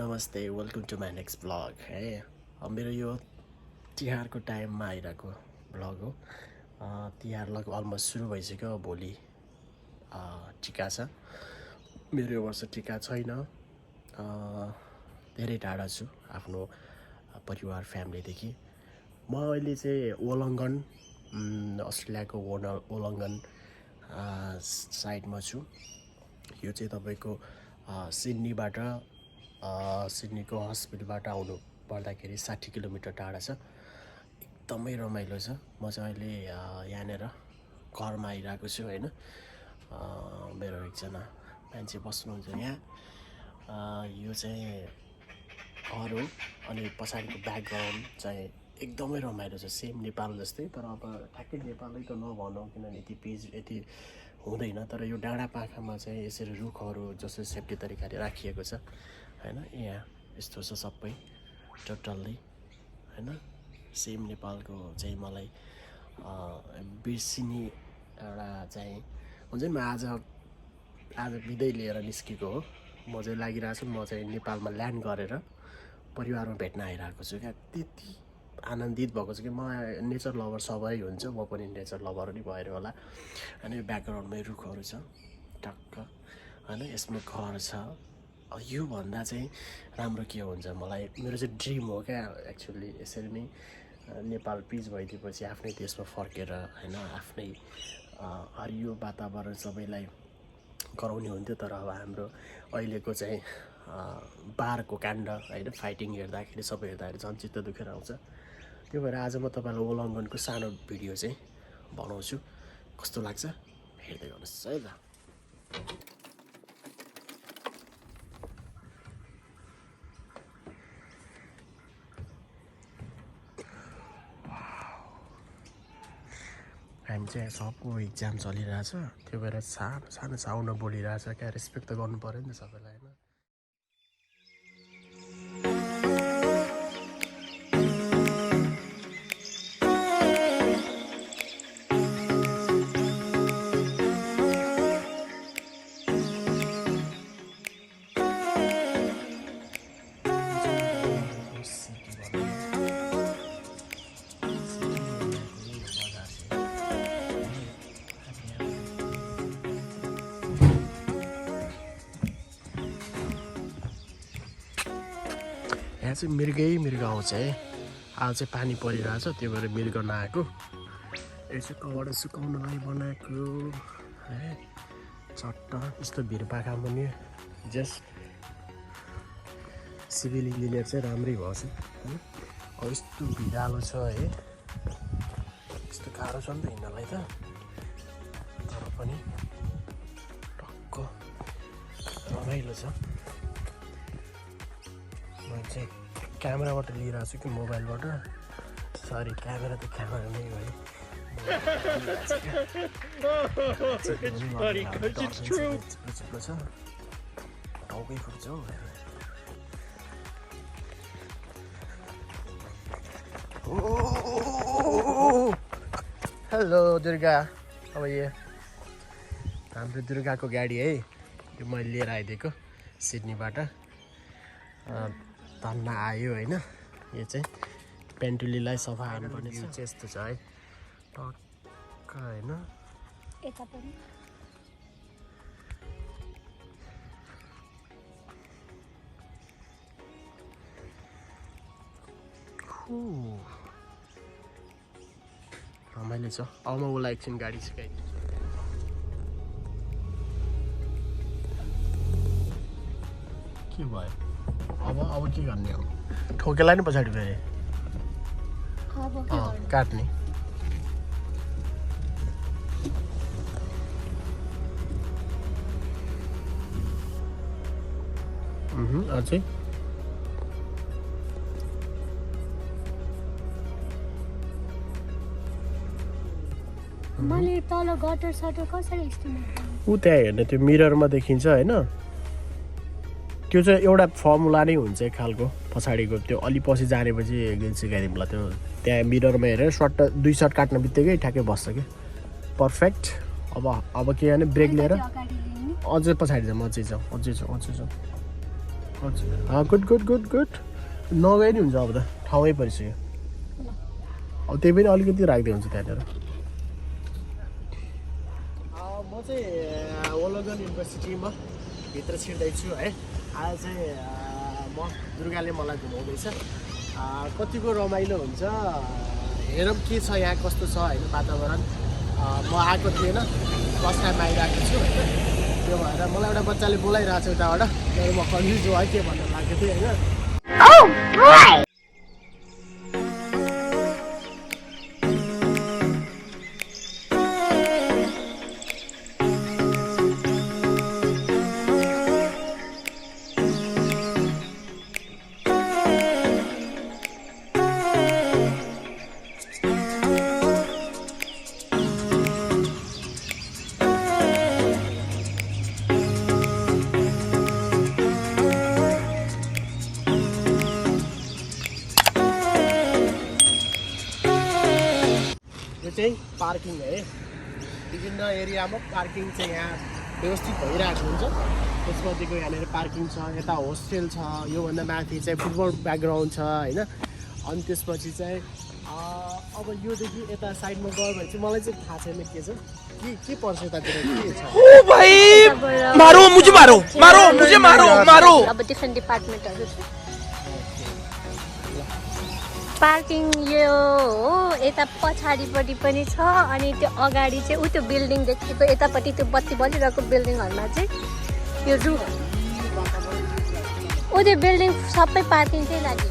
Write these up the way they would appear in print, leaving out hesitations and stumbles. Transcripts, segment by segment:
नमस्ते welcome to my next blog है मेरो यो तिहारको टाइममा आइरहेको ब्लग हो तिहार अलमोस्ट सुरु भइसक्यो भोलि टिका छ मेरो यो वर्ष टिका छैन धेरै टाढा छु आफ्नो परिवार फ्यामिलीदेखि म अहिले चाहिँ वोलङ्गन अस्ट्रेलियाको वोलङ्गन साइडमा छु यो चाहिँ तपाईँको सिडनीबाट सिडनीको हर्सभिलबाट आउनु पर्दाखेरि 60 किलोमिटर टाढा छ एकदमै रमाइलो छ म चाहिँ अहिले यहाँनिर घरमा आइरहेको छु हैन मेरो एकजना मान्छे बस्नुहुन्छ यहाँ यो चाहिँ घर हो अनि पछाडिको ब्याकग्राउन्ड चाहिँ एकदमै रमाइलो छ सेम नेपाल जस्तै तर अब ठ्याक्कै नेपालै त नभनौँ किनभने यति हुँदैन तर यो डाँडा पाखामा चाहिँ यसरी रुखहरू जस्तो सेफ्टी तरिकाले राखिएको छ हैन यहाँ यस्तो छ सबै टोटल्ली हैन सेम नेपालको चाहिँ मलाई बिर्सिने एउटा चाहिँ हुन्छ नि म आज बिदै लिएर निस्केको हो म चाहिँ लागिरहेको छु म चाहिँ नेपालमा ल्यान्ड गरेर परिवारमा भेट्न आइरहेको छु क्या त्यति आनन्दित भएको छु कि म नेचर लभर सबै हुन्छ म पनि नेचर लभर नै भएर होला अनि ब्याकग्राउन्डमै रुखहरू छ टक्क हैन यसमा घर छ यो भन्दा चाहिँ राम्रो के हुन्छ मलाई मेरो चाहिँ ड्रिम हो क्या एक्चुअली यसरी नै नेपाल पिस भइदिएपछि आफ्नै देशमा फर्केर हैन आफ्नै हरियो वातावरण सबैलाई गराउने हुन्थ्यो तर अब हाम्रो अहिलेको चाहिँ बारको काण्ड हैन फाइटिङ हेर्दाखेरि सबै हेर्दाखेरि झन् चित्त दुखेर आउँछ त्यो भएर आज म तपाईँलाई वोलङ्गनको सानो भिडियो चाहिँ बनाउँछु कस्तो लाग्छ हेर्दै गर्नुहोस् है त हामी चाहिँ सबको इक्जाम चलिरहेछ त्यो भएर सानो साउन्ड बोलिरहेछ क्या रेस्पेक्ट त गर्नु पऱ्यो नि त सबैलाई हैन यहाँ चाहिँ मृग आउँछ है आज चाहिँ पानी परिरहेछ त्यो भएर मृग नआएको यो चाहिँ कबाट सुकाउनलाई बनाएको है चट्ट यस्तो भिरपाखा पनि जस्ट सिभिल इन्जिनियर चाहिँ राम्रै भएछ है अब यस्तो भिरालो छ है यस्तो गाह्रो छ नि त हिँड्नलाई त तर पनि टक्क रमाइलो छ म चाहिँ क्यामेराबाट लिइरहेको छु कि मोबाइलबाट सरी क्यामेरा त क्यामेरा नै हो है टाउकै फुट्छ हौ हेलो दुर्गा अब यो हाम्रो दुर्गाको गाडी है यो मैले लिएर आइदिएको सिडनीबाट धन्न आयो हैन यो चाहिँ पेन्टुलीलाई सफा हाल्नुपर्ने छ यस्तो छ है टक्क हैन यता पनि रमाइलो छ अब म उसलाई एकछिन गाडी सिकाइदिन्छु के भयो अब के गर्ने हो ठोकेला नि पछाडि फेरि काट्ने अझै मैले तल गटर सटर कसरी एस्टिमेट ऊ त्यहाँ हेर्ने त्यो मिररमा देखिन्छ हैन त्यो चाहिँ एउटा फर्मुला नै हुन्छ एक खालको पछाडिको त्यो अलि पछि जानेपछि एकदिन सिकाइदिउँला त्यो त्यहाँ मिररमा हेरेर दुई सर्ट काट्न बित्तिकै ठ्याक्कै बस्छ क्या पर्फेक्ट अब के भने ब्रेक लिएर अझै पछाडि जाउँ अझै जाउँ गुड गुड गुड गुड नगए नि हुन्छ अब त ठाउँै परिसक्यो अब त्यही पनि अलिकति राख्दै हुन्छ त्यहाँनिर म चाहिँ वोलोगन युनिभर्सिटीमा भित्र छिर्दैछु है आज चाहिँ म दुर्गाले मलाई घुमाउँदैछ कतिको रमाइलो हुन्छ हेरौँ के छ यहाँ कस्तो छ होइन वातावरण म आएको थिएन फर्स्ट टाइम आइरहेको छु होइन त्यो भएर मलाई एउटा बच्चाले बोलाइरहेको छ उताबाट तर म कन्फ्युज भयो के भन्न लागेको थिएँ होइन चाहिँ पार्किङ है विभिन्न एरियामा पार्किङ चाहिँ यहाँ व्यवस्थित भइरहेको हुन्छ त्यसमध्येको यहाँनिर पार्किङ छ यता होस्टेल छ योभन्दा माथि चाहिँ फुटबल ब्याकग्राउन्ड छ होइन अनि त्यसपछि चाहिँ अब योदेखि यता साइडमा गयो भने चाहिँ मलाई चाहिँ थाहा छैन के छ के पर्छ यतातिर के छ ओ भाइ मारो मुझे मारो मारो मुझे मारो मारो अब डिफ्रेन्ट डिपार्टमेन्टहरु छ पार्किङ यो हो यता पछाडिपट्टि पनि छ अनि त्यो अगाडि चाहिँ उ त्यो बिल्डिङ देखेको यतापट्टि त्यो बत्ती बलिरहेको बिल्डिङहरुमा चाहिँ यो रु उ त्यो बिल्डिङ सबै पार्किङ चाहिँ लाग्यो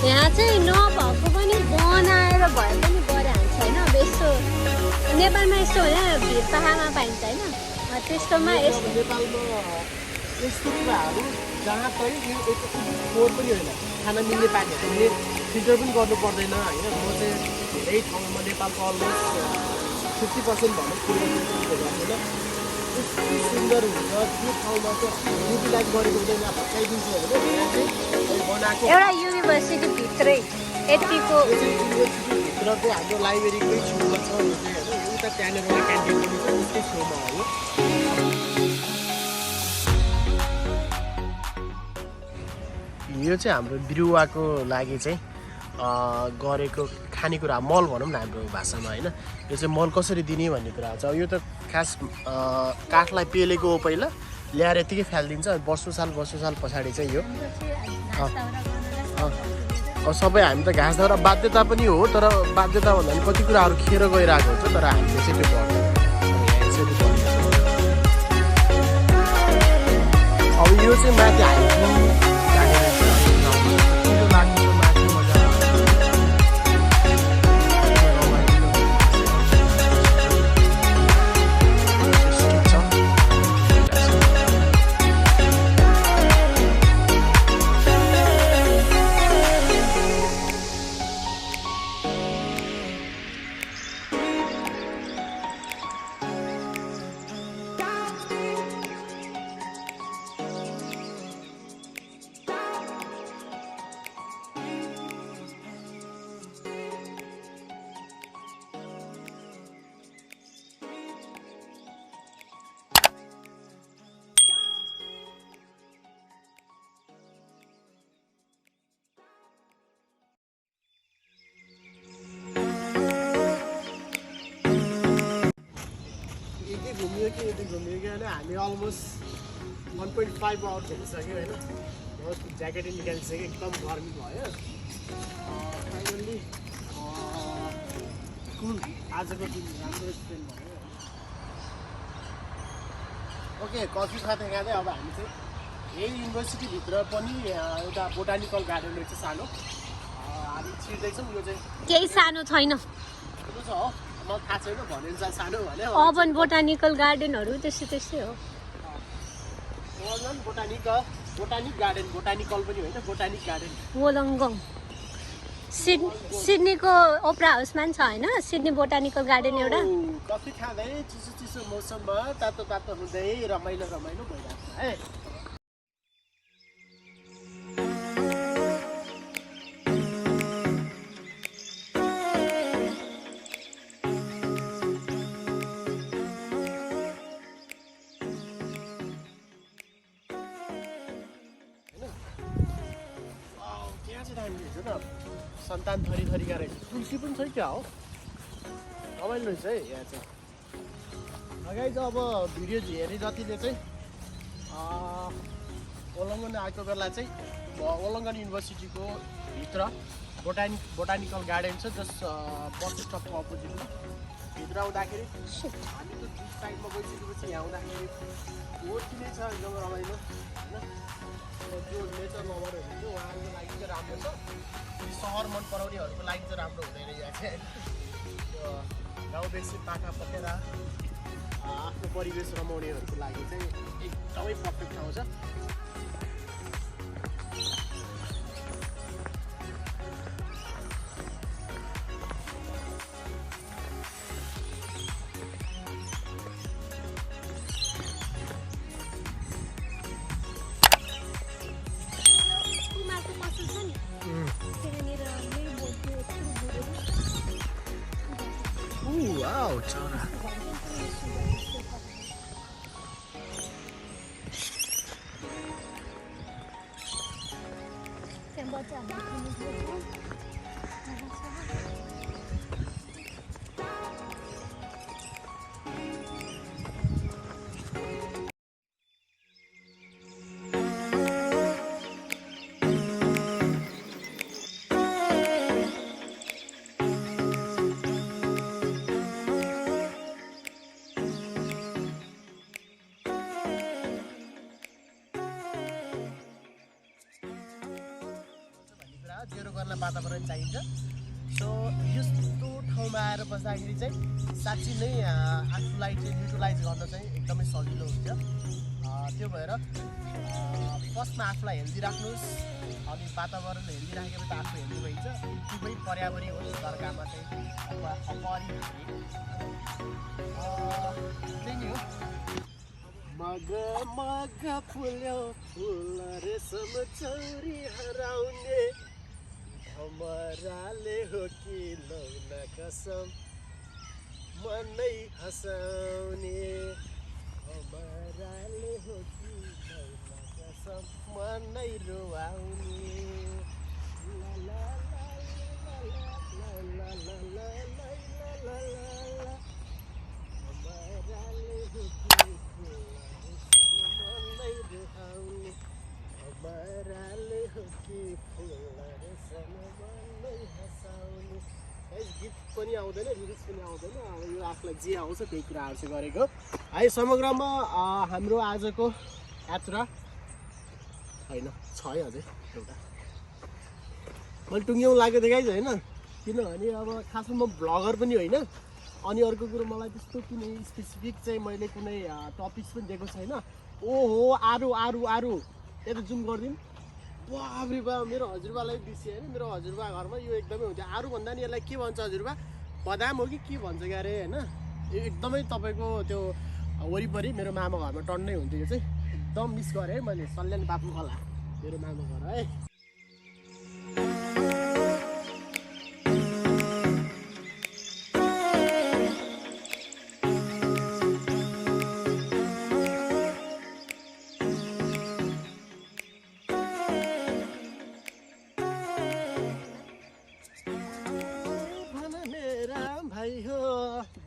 यहाँ चाहिँ नभएको पनि बनाएर भए पनि गरे हाल्छ होइन अब यस्तो नेपालमा यस्तो होइन भिर पाहाडमा पाइन्छ होइन त्यस्तोमा नेपालमा यस्तो कुराहरू जहाँ पनि फोहोर पनि होइन खाना मिल्ने पानीहरूले फिल्टर पनि गर्नु पर्दैन होइन म चाहिँ धेरै ठाउँमा नेपालको अलमोस्ट 50% भन्नु होइन यस्तो सुन्दर हुन्छ त्यो ठाउँमा चाहिँ युटिलाइज गरेको हुँदैन भत्काइदिन्छ होइन बनाएको एउटा युनिभर्सिटी भित्रै यतिको युनिभर्सिटीभित्रको हाम्रो लाइब्रेरीकै छेउमा छ यो चाहिँ होइन उता त्यहाँनिर क्यान्टिन पनि छ उसकै छेउमा हो यो चाहिँ हाम्रो बिरुवाको लागि चाहिँ गरेको खानेकुरा मल भनौँ न हाम्रो भाषामा होइन यो चाहिँ मल कसरी दिने भन्ने कुरा छ यो त खास काठलाई पेलेको हो पहिला ल्याएर यतिकै फालिदिन्छ वर्षौँ साल पछाडि चाहिँ यो सबै हामी त घाँस दाउरा बाध्यता पनि हो तर बाध्यता भन्दा पनि कति कुराहरू खेर गइरहेको हुन्छ तर हामीले चाहिँ त्यो गर्दैन अब यो चाहिँ माथि हाइकिङ घुमियो होइन हामी अलमोस्ट 1.5 आवर घुमिसक्यो होइन ज्याकेटै निकालिसक्यो एकदम गर्मी भयो फाइनल्ली कुल आजको दिन राम्रो स्पेन्ड भयो ओके कफी खाँदै अब हामी चाहिँ यही युनिभर्सिटीभित्र पनि एउटा बोटानिकल गार्डन रहेछ सानो हामी छिर्दैछौँ यो चाहिँ केही सानो छैन छ हो मलाई थाहा छैन भनिन्छ सानो भने ओभन बोटानिकल गार्डनहरू त्यस्तै हो बोटानिक गार्डन बोटानिकल पनि होइन बोटानिक गार्डन वोलोङ्गोङ सिडनीको ओपरा हाउसमा छ होइन सिडनी बोटानिकल गार्डन एउटा कफी खाँदै चिसो मौसममा तातो हुँदै रमाइलो भइरहेको छ है यहाँ चाहिँ दामी रहेछ त सन्तान थरी थरीका रहेछ तुलसी पनि छ क्या हो रमाइलो रहेछ है यहाँ चाहिँ अगाडि चाहिँ अब भिडियो हेरेँ जतिले चाहिँ वोलङ्गन आएको बेला चाहिँ वोलङ्गन युनिभर्सिटीको भित्र बोटानिकल गार्डन छ जस बस स्टपको अपोजिटमा भित्र आउँदाखेरि हामी त जुन साइडमा गइसकेपछि यहाँ आउँदाखेरि रोटी नै छ एकदम रमाइलो होइन जो नेचर लभरहरू चाहिँ उहाँहरूको लागि चाहिँ राम्रो छ सहर मन पराउनेहरूको लागि चाहिँ राम्रो हुँदैन यहाँ चाहिँ गाउँ बेसी पाखा पखेर आफ्नो परिवेश रमाउनेहरूको लागि चाहिँ एकदमै पर्फेक्ट ठाउँ छ Wow, चरा जेरो गर्न वातावरण चाहिन्छ सो यस्तो ठाउँमा आएर बस्दाखेरि चाहिँ साँच्ची नै आफूलाई चाहिँ युटिलाइज गर्न चाहिँ एकदमै सजिलो हुन्छ त्यो भएर फर्स्टमा आफूलाई हेल्दी राख्नुहोस् अनि वातावरण हेल्दी राखेर त आफू हेल्दी भइन्छ दुवै पर्यावरण होस् सरकारमा चाहिँ त्यही नै हो मग मग फुल्यो फुल रेशम चौरी हराउने हमराले हो कि लौन कसम मनै हँसाउने हमराले हो कि लौन कसम मनै रुवाउने ला ला ला ला ला ला ला ला ला हमराले हो कि मनै रुवाउने हमराले हो कि गीत पनि आउँदैन लिरिक्स पनि आउँदैन अब यो आफूलाई जे आउँछ त्यही कुराहरू चाहिँ गरेको है समग्रमा हाम्रो आजको यात्रा होइन छ है अझै एउटा मैले टुङ्ग्याउँ लागेको देखाइज होइन किनभने अब खासमा म भ्लगर पनि होइन अनि अर्को कुरो मलाई त्यस्तो कुनै स्पेसिफिक चाहिँ मैले कुनै टपिक्स पनि दिएको छैन ओहो आरु आरु आरु यता जुम गरिदिउँ बाब्रे बा मेरो हजुरबालाई बिर्सियो होइन मेरो हजुरबा घरमा यो एकदमै हुन्थ्यो आरु भन्दा नि यसलाई के भन्छ हजुरबा बदाम हो कि के भन्छ क्यारे होइन यो एकदमै तपाईँको त्यो वरिपरि मेरो मामा घरमा टन्नै हुन्थ्यो यो चाहिँ एकदम मिस गरेँ है मैले सल्यान बाबु खोला मेरो मामा घर है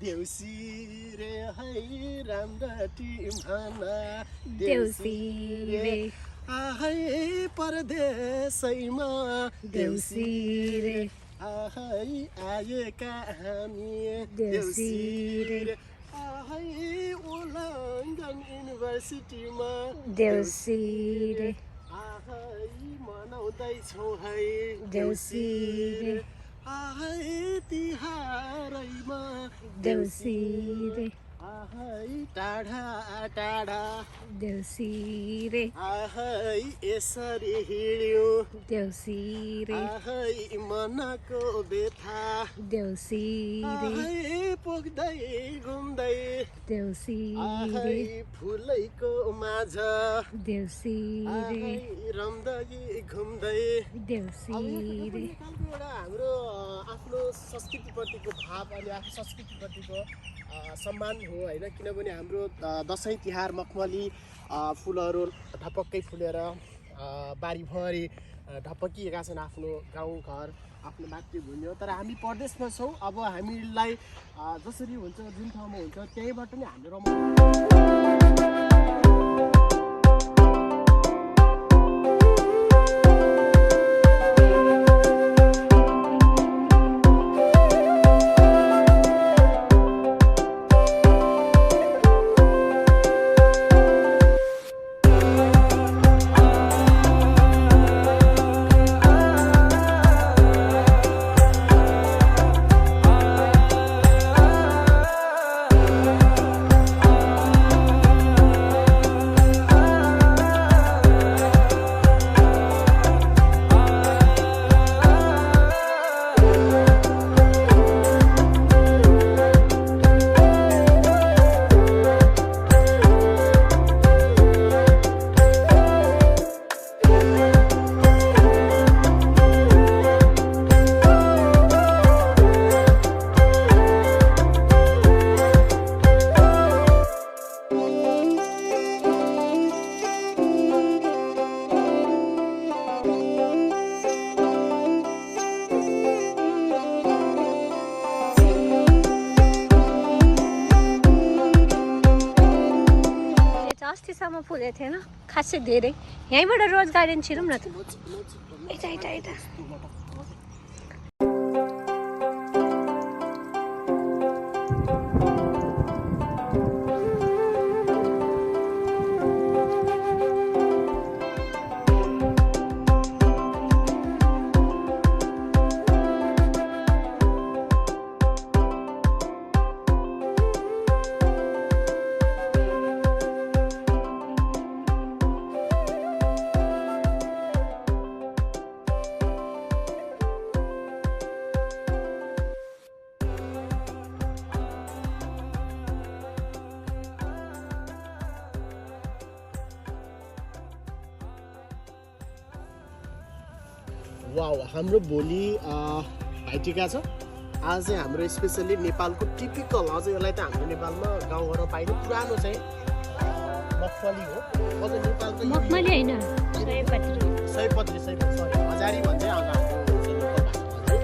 देउसी रे है रामराटी भाना देउसी रे आहै परदेशैमा देउसी रे आहै आएका हामी देउसी रे आहै वोलङ्गन युनिभर्सिटीमा देउसी रे आहै मनाउँदैछौँ है देउसी रे आहै तिहारैमा देउसी रे आहै टाढा टाढा देउसी रे आहै यसरी हिँड्यो देउसी रे आहै मनको व्यथा देउसी रे आहै पुग्दै घुम्दै देउसी रे फुलैको माझ देउसी रे रम्दगी घुम्दै देउसी रे हाम्रो आफ्नो संस्कृतिप्रतिको भाव अनि आफ्नो संस्कृतिप्रतिको सम्मान हो होइन किनभने हाम्रो दसैँ तिहार मखमली फुलहरू ढपक्कै फुलेर बारीभरि ढपकिएका छन् आफ्नो गाउँघर आफ्नो मातृभूमि हो। तर हामी परदेशमा छौँ। अब हामीलाई जसरी हुन्छ जुन ठाउँमा हुन्छ त्यहीँबाट नै हामी अस्तिसम्म फुलेको थिएन खासै धेरै। यहीँबाट रोज गार्डन छिरौँ न त। यता यता यता वाउ हाम्रो भोलि भाइटिका छ। आज चाहिँ हाम्रो स्पेसल्ली नेपालको टिपिकल अझ यसलाई त हाम्रो नेपालमा गाउँघरमा पाइने पुरानो चाहिँ मगफली हो। अझ नेपालको मगफली हैन सयपत्री सरी हजारी भन्छ हाम्रो लोकल भाषामा चाहिँ।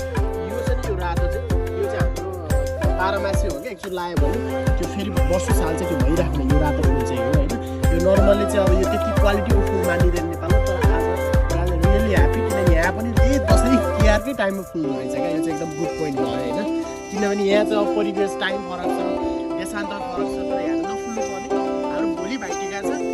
यो चाहिँ यो रातो चाहिँ यो चाहिँ हाम्रो बाह्रमासी हो कि एकचोटि लायो भने त्यो फेरि वर्ष साल चाहिँ त्यो भइराख्ने यो रातो फुल चाहिँ हो होइन। यो नर्मली चाहिँ अब यो त्यति क्वालिटीको फुल मानिँदैन नेपालमा। तर आज रियली ह्याप्पी किनभने यहाँ पनि त्यही दसैँ तिहारकै टाइममा फुल्दो रहेछ क्या। यो चाहिँ एकदम गुड पोइन्ट भयो होइन। किनभने यहाँ चाहिँ अब परिवेश टाइम फरक छ, देशान्तर फरक छ। तर यहाँ नफुल्नु पर्ने हाम्रो भोलि भाइटिका छ।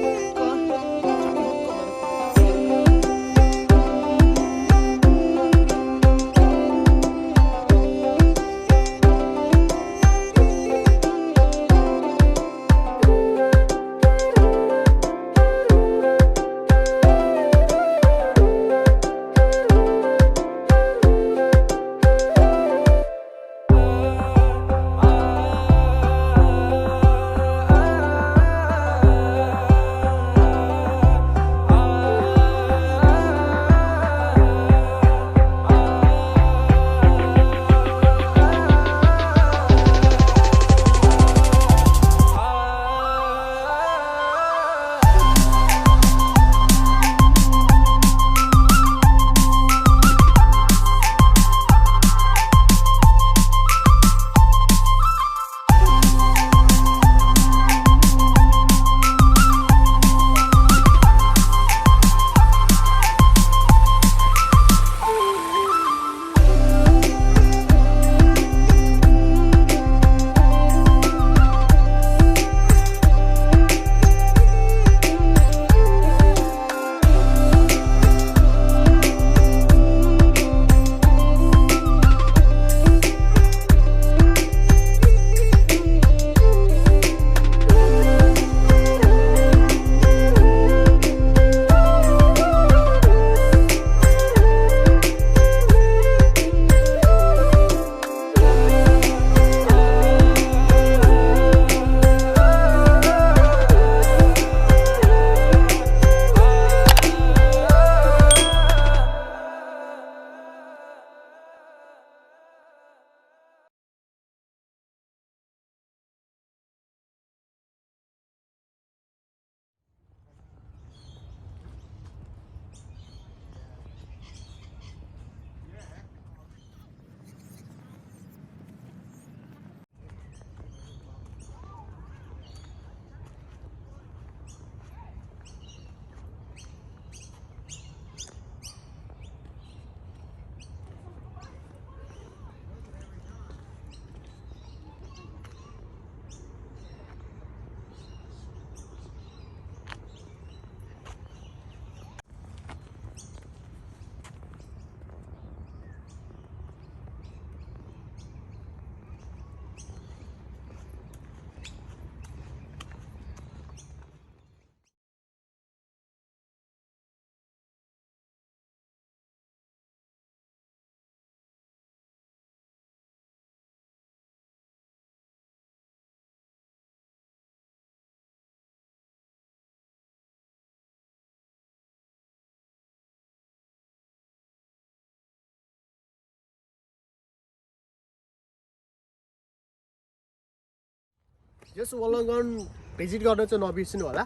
जस वलङ्गन भिजिट गर्न चाहिँ नबिर्सिनु होला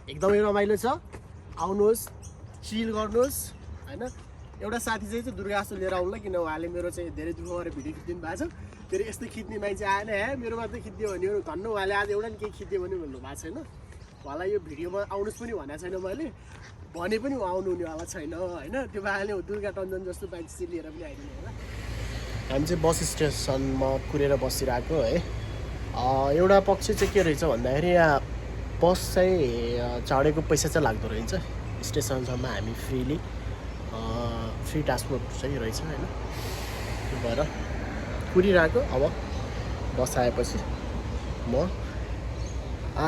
एकदमै रमाइलो छ आउनुहोस् चिल गर्नुहोस् हैन एउटा साथी चाहिँ दुर्गासु लिएर आउला किन उहाँले मेरो चाहिँ धेरै दुःख गरेर भिडियो खिचिदिनु भएको छ फेरि यस्तो खिच्ने मान्छे आएन हे मेरो मात्रै खिचिदियो भने धन्न उहाँले आज एउटा नि केही खिचिदियो भने भन्नु भएको छैन उहाँलाई यो भिडियोमा आउनुहोस् पनि भनेको छैन मैले भने पनि आउनु हुनेवाला छैन हैन त्यो भएले दुर्गा टन्जन जस्तो मान्छे लिएर पनि आइदिनु होला हामी चाहिँ बस स्टेसनमा कुरेर बसिरहेको है एउटा पक्ष चाहिँ के रहेछ भन्दाखेरि यहाँ बस चाहिँ चढेको पैसा चाहिँ लाग्दो रहेछ स्टेसनसम्म हामी फ्री ट्रान्सपोर्ट चाहिँ रहेछ होइन त्यो भएर कुरिरहेको अब बस आएपछि म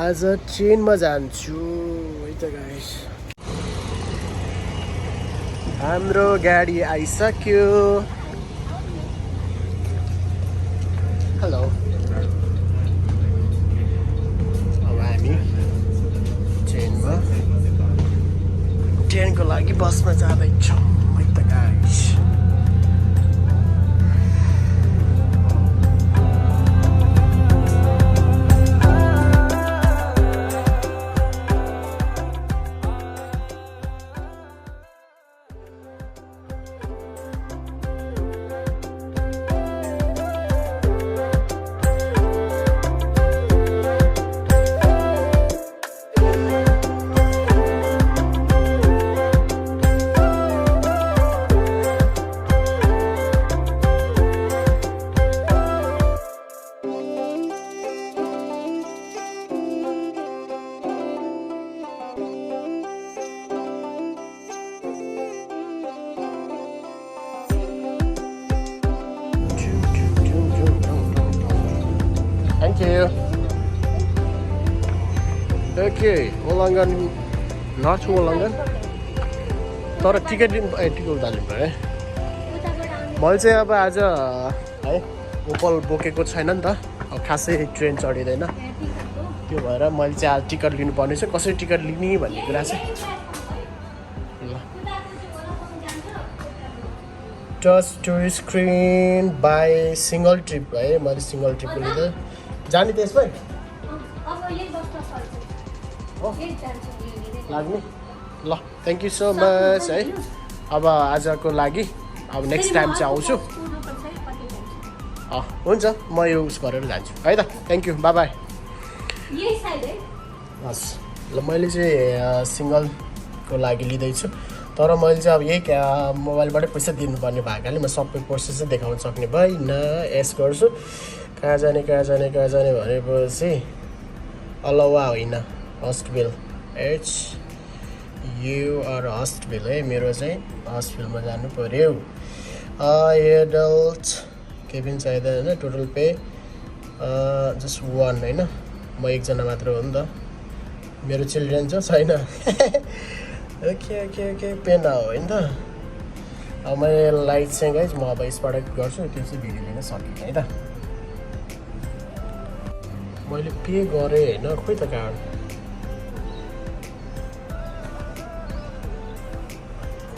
आज ट्रेनमा जान्छु है त गाइस हाम्रो गाडी आइसक्यो हेलो अब हामी ट्रेनको लागि बसमा जाँदैछौँ है त guys Thank you. Okay, Wollongong, not Wollongong. तर टिकट टिकट उताल्नु पऱ्यो मैले चाहिँ अब आज है ओपल बोकेको छैन नि त अब खासै ट्रेन चढिँदैन त्यो भएर मैले चाहिँ आज टिकट लिनुपर्ने छ कसरी टिकट लिने भन्ने कुरा चाहिँ ल touch to screen by single trip है मैले सिङ्गल ट्रिपको लिँदै जाने त्यसमै लाग्ने ल थ्याङ्क यू सो मच है अब आजको लागि अब नेक्स्ट टाइम चाहिँ आउँछु हुन्छ म यो उस गरेर जान्छु है त थ्याङ्क यू बाई बाई हस् ल मैले चाहिँ सिङ्गलको लागि लिँदैछु तर मैले चाहिँ अब यही मोबाइलबाटै पैसा दिनुपर्ने भएकाले म सबै प्रोसेस चाहिँ देखाउन सक्ने भइनँ यस गर्छु कहाँ जाने भनेपछि अलावा होइन हर्स्टभिल HUR हर्स्टभिल है मेरो चाहिँ हर्स्टभिलमा जानु पऱ्यो एडल्ट केही पनि चाहिँदैन होइन टोटल पे जस्ट 1 होइन म एकजना मात्र हो नि त मेरो चिल्ड्रेन छ छैन ओके पेन हो होइन त अब मैले लाइट चाहिँ गाइस म अब यसबाट गर्छु त्यो चाहिँ भिडियो लिन सकिनँ है त मैले पे गरेँ होइन खोइ त कार्ड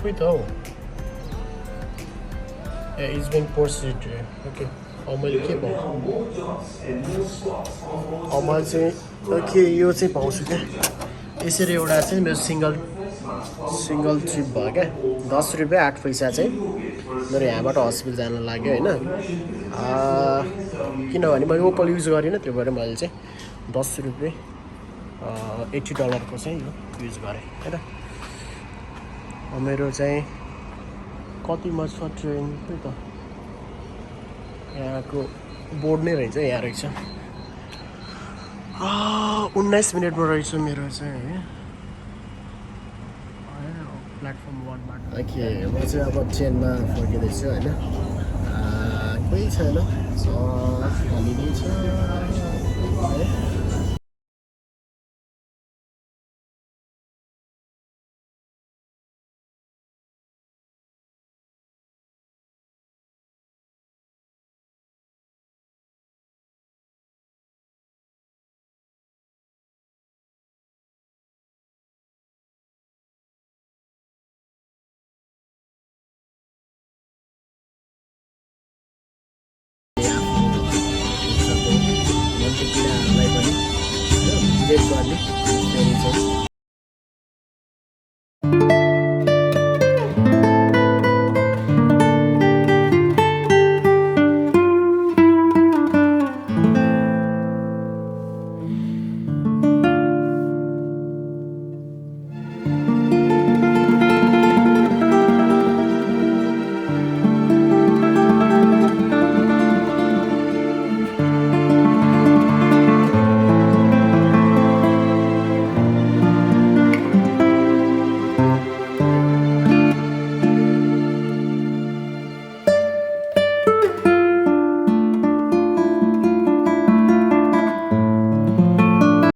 खोइ त हौ ए इज बिन प्रोसिड ओके अब मैले के पाउँछु अब मैले चाहिँ ओके यो चाहिँ पाउँछु क्या यसरी एउटा चाहिँ मेरो सिङ्गल ट्रिप भयो क्या 10 रुपियाँ 8 पैसा चाहिँ मेरो यहाँबाट हस्पिटल जान लाग्यो होइन किनभने मैले ओपल युज गरिनँ त्यो भएर मैले चाहिँ 10 रुपियाँ $80 को चाहिँ यो युज गरेँ होइन मेरो चाहिँ कतिमा छ ट्रेन खोइ त यहाँको बोर्ड नै रहेछ यहाँ रहेछ 19 मिनटमा रहेछ मेरो चाहिँ है प्लेटफर्म 1 बाट ओके म चाहिँ अब ट्रेनमा फर्किँदैछु होइन कोही छैन खाली नै छ है